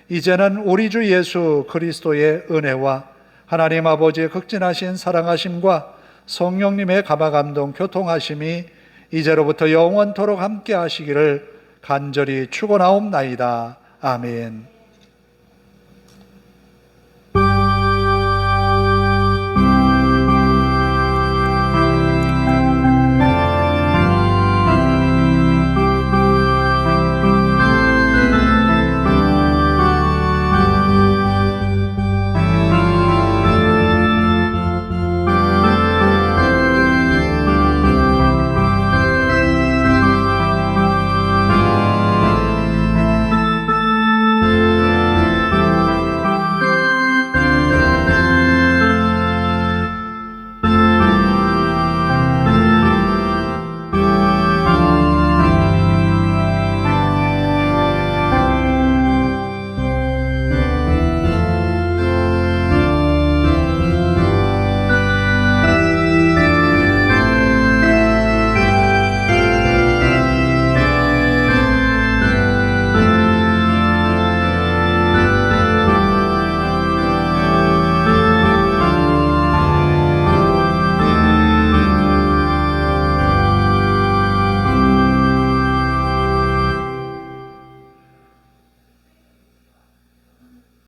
이제는 우리 주 예수 그리스도의 은혜와 하나님 아버지의 극진하신 사랑하심과 성령님의 감화감동 교통하심이 이제로부터 영원토록 함께 하시기를 간절히 축원하옵나이다. 아멘.